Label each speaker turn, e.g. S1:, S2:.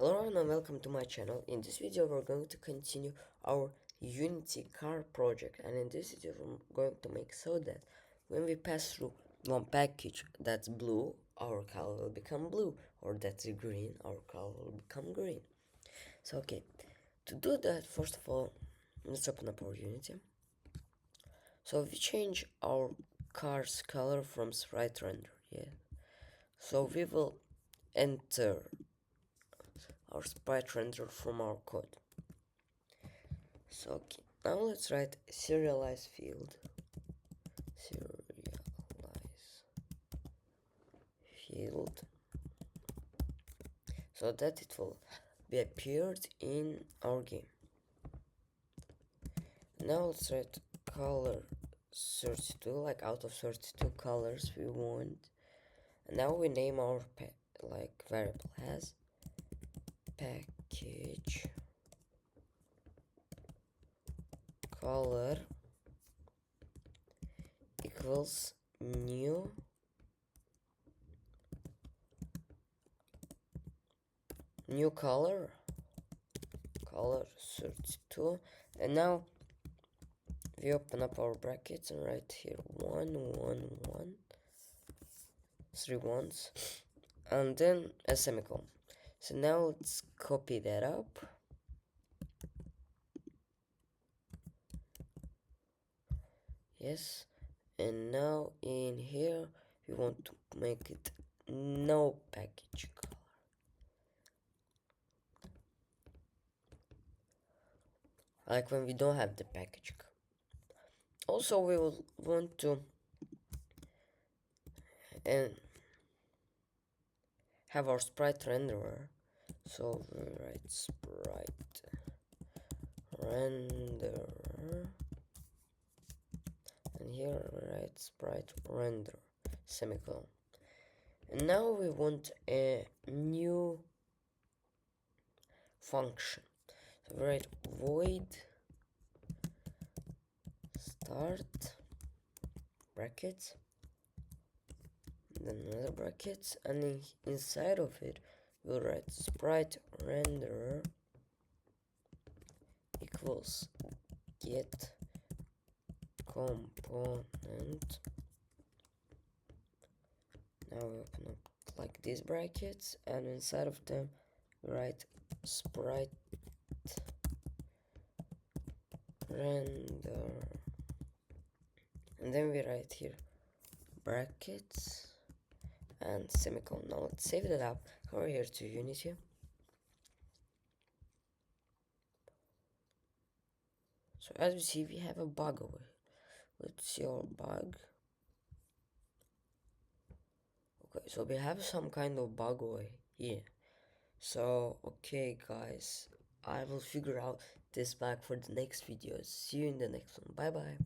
S1: Hello everyone and welcome to my channel. In this video we're going to continue our Unity car project, and in this video I'm going to make so that when we pass through one package that's blue, our color will become blue, or that's green, our color will become green. So okay, to do that, first of all, let's open up our Unity. So we change our car's color from SpriteRenderer, yeah. So we will enter our SpriteRenderer from our code. So okay, now let's write serialize field. So that it will be appeared in our game. Now let's write color 32, like out of 32 colors we want. And now we name our variable as package color equals new color 32. And now we open up our brackets and write here 1 1 1 3 ones and then a semicolon. So now let's copy that up. Yes, and now in here we want to make it no package color. Like when we don't have the package color. Also we will want to have our SpriteRenderer. So we write SpriteRenderer, and here we write SpriteRenderer semicolon. And now we want a new function. So we write void start brackets, then another brackets, and inside of it we'll write SpriteRenderer equals get component. Now we open up like these brackets, and inside of them we write SpriteRenderer, and then we write here brackets and semicolon. Now let's save that up. Come over here to Unity. So as we see, we have a bug over here. Let's see our bug. Okay, so we have some kind of bug over here. So okay guys, I will figure out this bug for the next videos. See you in the next one. Bye bye.